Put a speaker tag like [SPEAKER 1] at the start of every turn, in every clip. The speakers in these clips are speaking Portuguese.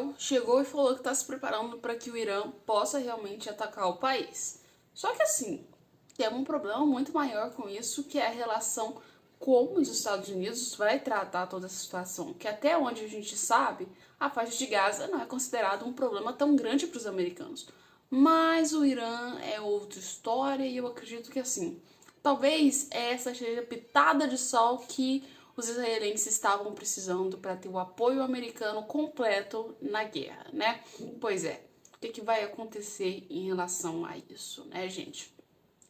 [SPEAKER 1] Israel chegou e falou que está se preparando para que o Irã possa realmente atacar o país. Só que assim, tem um problema muito maior com isso, que é a relação como os Estados Unidos vai tratar toda essa situação. Que até onde a gente sabe, a faixa de Gaza não é considerado um problema tão grande para os americanos. Mas o Irã é outra história e eu acredito que assim, talvez essa seja a pitada de sol que os israelenses estavam precisando para ter o apoio americano completo na guerra, né? Pois é, o que vai acontecer em relação a isso, né, gente?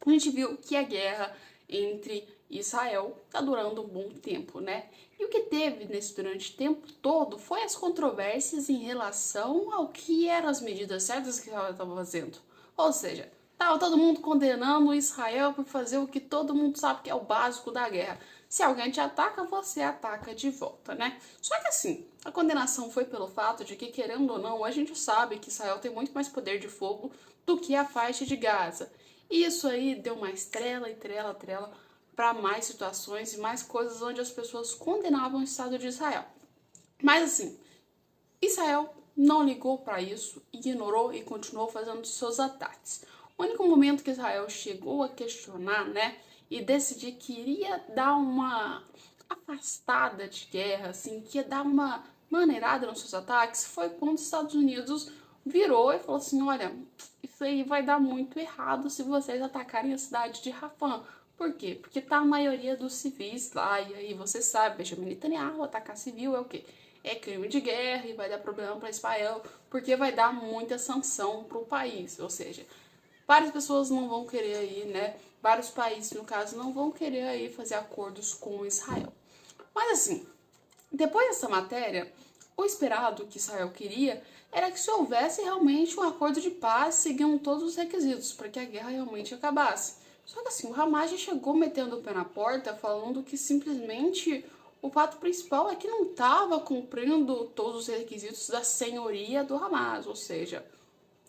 [SPEAKER 1] A gente viu que a guerra entre Israel está durando um bom tempo, né? E o que teve durante o tempo todo foi as controvérsias em relação ao que eram as medidas certas que Israel estava fazendo. Ou seja, estava todo mundo condenando Israel por fazer o que todo mundo sabe que é o básico da guerra. Se alguém te ataca, você ataca de volta, né? Só que assim, a condenação foi pelo fato de que, querendo ou não, a gente sabe que Israel tem muito mais poder de fogo do que a faixa de Gaza. E isso aí deu mais trela e trela para mais situações e mais coisas onde as pessoas condenavam o Estado de Israel. Mas assim, Israel não ligou para isso, ignorou e continuou fazendo seus ataques. O único momento que Israel chegou a questionar, né, e decidir que iria dar uma afastada de guerra, assim, que ia dar uma maneirada nos seus ataques, foi quando os Estados Unidos virou e falou assim: olha, isso aí vai dar muito errado se vocês atacarem a cidade de Rafah. Por quê? Porque tá a maioria dos civis lá, e aí você sabe, Benjamin Netanyahu, atacar civil é o quê? É crime de guerra e vai dar problema para Israel, porque vai dar muita sanção para o país. Ou seja, várias pessoas não vão querer aí, né? Vários países, no caso, não vão querer aí fazer acordos com Israel. Mas assim, depois dessa matéria, o esperado que Israel queria era que se houvesse realmente um acordo de paz, seguindo todos os requisitos para que a guerra realmente acabasse. Só que assim, o Hamas já chegou metendo o pé na porta, falando que simplesmente o fato principal é que não estava cumprindo todos os requisitos da senhoria do Hamas, ou seja,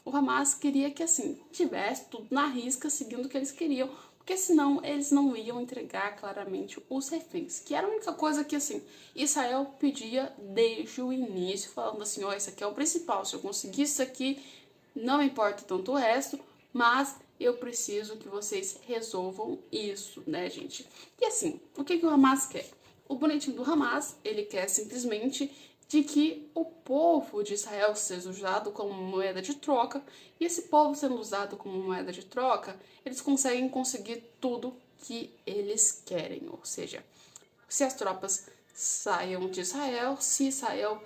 [SPEAKER 1] o Hamas queria que assim tivesse tudo na risca, seguindo o que eles queriam, porque senão eles não iam entregar claramente os reféns, que era a única coisa que assim Israel pedia desde o início, falando assim: ó, isso aqui é o principal, se eu conseguir isso aqui, não importa tanto o resto, mas eu preciso que vocês resolvam isso, né, gente? E assim, o que o Hamas quer? O bonitinho do Hamas, ele quer simplesmente de que o povo de Israel seja usado como moeda de troca, e esse povo sendo usado como moeda de troca, eles conseguir tudo que eles querem, ou seja, se as tropas saiam de Israel, se Israel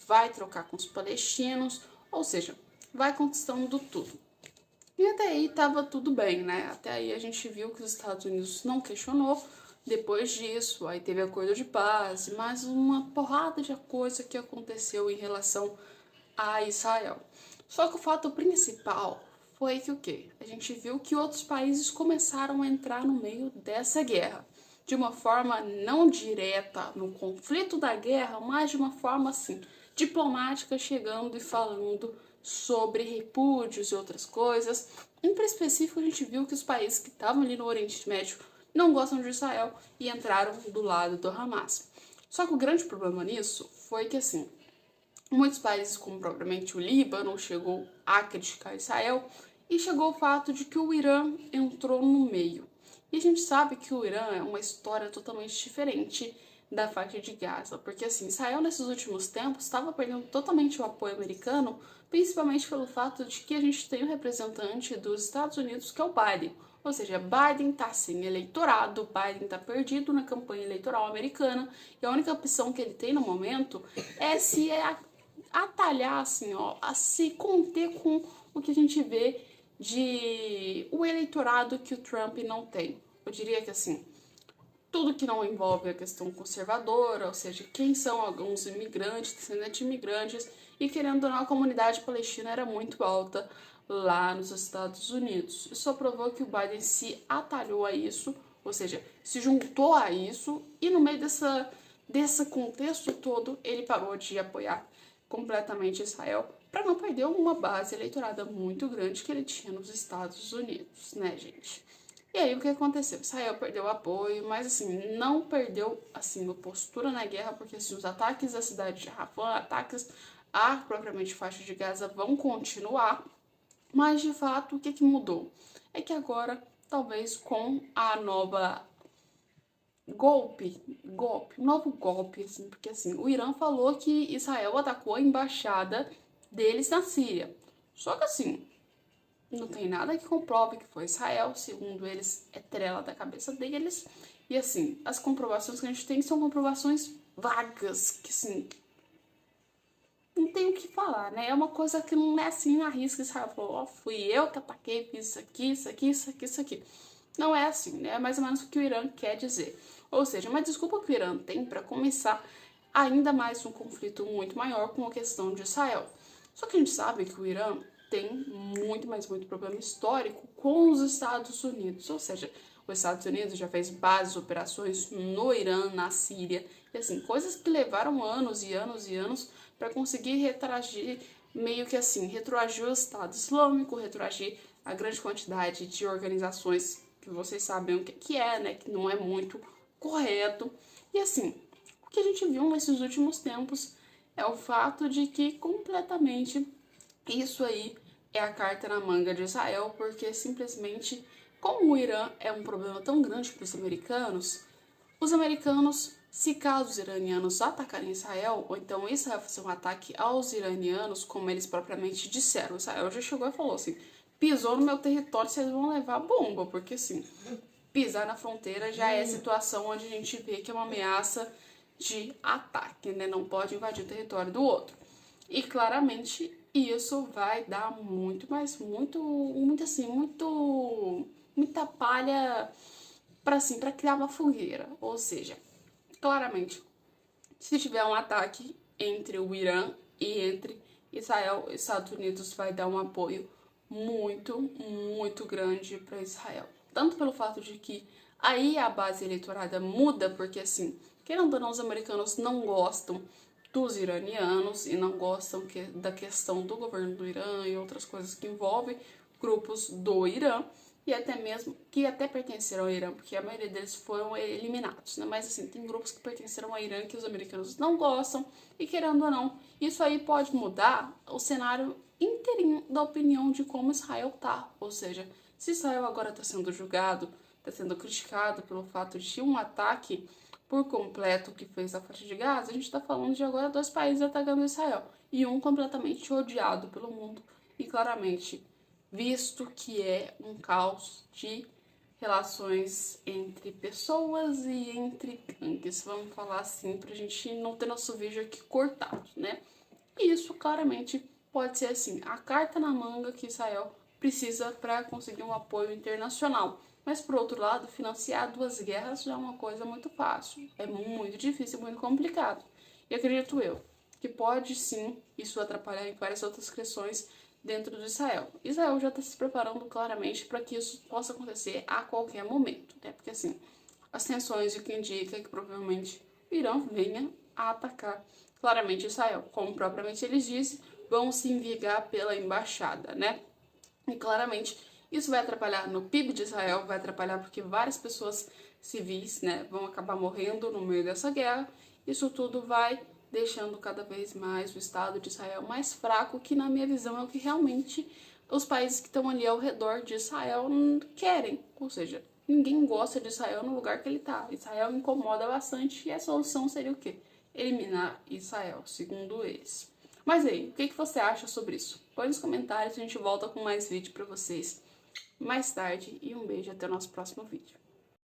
[SPEAKER 1] vai trocar com os palestinos, ou seja, vai conquistando tudo. E até aí tava tudo bem, né? Até aí a gente viu que os Estados Unidos não questionou. Depois disso, aí teve acordo de paz, mais uma porrada de coisa que aconteceu em relação a Israel. Só que o fato principal foi que o quê? A gente viu que outros países começaram a entrar no meio dessa guerra. De uma forma não direta no conflito da guerra, mas de uma forma assim, diplomática, chegando e falando sobre repúdios e outras coisas. Em específico, a gente viu que os países que estavam ali no Oriente Médio não gostam de Israel e entraram do lado do Hamas. Só que o grande problema nisso foi que, assim, muitos países, como propriamente o Líbano, chegou a criticar Israel, e chegou o fato de que o Irã entrou no meio. E a gente sabe que o Irã é uma história totalmente diferente da faixa de Gaza, porque assim, Israel nesses últimos tempos estava perdendo totalmente o apoio americano, principalmente pelo fato de que a gente tem um representante dos Estados Unidos, que é o Biden. Ou seja, Biden está sem eleitorado, Biden está perdido na campanha eleitoral americana, e a única opção que ele tem no momento é se atalhar, assim, ó, a se conter com o que a gente vê de o eleitorado que o Trump não tem. Eu diria que assim, tudo que não envolve a questão conservadora, ou seja, quem são alguns imigrantes, descendentes de imigrantes, e querendo ou não, a comunidade palestina era muito alta lá nos Estados Unidos. Isso só provou que o Biden se atalhou a isso, ou seja, se juntou a isso, e no meio desse contexto todo, ele parou de apoiar completamente Israel para não perder uma base eleitorada muito grande que ele tinha nos Estados Unidos, né, gente? E aí o que aconteceu? Israel perdeu apoio, mas assim, não perdeu assim a postura na guerra, porque assim, os ataques à cidade de Rafah, ataques a propriamente faixa de Gaza vão continuar, mas de fato o que mudou? É que agora, talvez com a nova novo golpe, assim, porque assim, o Irã falou que Israel atacou a embaixada deles na Síria. Só que assim, não tem nada que comprove que foi Israel, segundo eles, é trela da cabeça deles. E assim, as comprovações que a gente tem são comprovações vagas, que assim, não tem o que falar, né? É uma coisa que não é assim na risca. Israel falou, ó, fui eu que ataquei, fiz isso aqui, isso aqui, isso aqui, isso aqui. Não é assim, né? É mais ou menos o que o Irã quer dizer. Ou seja, uma desculpa que o Irã tem para começar ainda mais um conflito muito maior com a questão de Israel. Só que a gente sabe que o Irã tem muito, mas muito problema histórico com os Estados Unidos. Ou seja, os Estados Unidos já fez bases, operações no Irã, na Síria, e assim, coisas que levaram anos e anos e anos para conseguir retroagir, meio que assim, retroagir o Estado Islâmico, retroagir a grande quantidade de organizações que vocês sabem o que é, né, que não é muito correto. E assim, o que a gente viu nesses últimos tempos é o fato de que completamente isso aí é a carta na manga de Israel, porque simplesmente, como o Irã é um problema tão grande para os americanos, se caso os iranianos atacarem Israel, ou então Israel fazer um ataque aos iranianos, como eles propriamente disseram, Israel já chegou e falou assim, pisou no meu território, vocês vão levar bomba, porque assim, pisar na fronteira já é situação onde a gente vê que é uma ameaça de ataque, né? Não pode invadir o território do outro. E claramente isso vai dar muita palha para assim, para criar uma fogueira. Ou seja, claramente, se tiver um ataque entre o Irã e entre Israel, os Estados Unidos vai dar um apoio muito grande para Israel. Tanto pelo fato de que aí a base eleitorada muda, porque assim, querendo ou não, os americanos não gostam dos iranianos e não gostam da questão do governo do Irã e outras coisas que envolvem grupos do Irã e até mesmo que até pertenceram ao Irã, porque a maioria deles foram eliminados, né? Mas assim, tem grupos que pertenceram ao Irã que os americanos não gostam e querendo ou não, isso aí pode mudar o cenário inteirinho da opinião de como Israel tá, ou seja, se Israel agora está sendo julgado, está sendo criticado pelo fato de um ataque por completo que fez a faixa de Gaza, a gente está falando de agora 2 países atacando Israel e um completamente odiado pelo mundo e claramente visto que é um caos de relações entre pessoas e entre gangues, vamos falar assim, pra gente não ter nosso vídeo aqui cortado, né? E isso claramente pode ser assim, a carta na manga que Israel precisa para conseguir um apoio internacional. Mas, por outro lado, financiar 2 guerras já é uma coisa muito fácil. É muito difícil, muito complicado. E acredito eu que pode sim isso atrapalhar em várias outras questões dentro de Israel. Israel já está se preparando claramente para que isso possa acontecer a qualquer momento, né? Porque assim, as tensões, o que indica que provavelmente o Irã venha a atacar claramente Israel. Como propriamente eles dizem, vão se envigar pela embaixada, né? E claramente isso vai atrapalhar no PIB de Israel, vai atrapalhar porque várias pessoas civis, né, vão acabar morrendo no meio dessa guerra. Isso tudo vai deixando cada vez mais o Estado de Israel mais fraco, que na minha visão é o que realmente os países que estão ali ao redor de Israel querem. Ou seja, ninguém gosta de Israel no lugar que ele está. Israel incomoda bastante e a solução seria o quê? Eliminar Israel, segundo eles. Mas aí, o que você acha sobre isso? Põe nos comentários, a gente volta com mais vídeo pra vocês mais tarde. E um beijo, até o nosso próximo vídeo.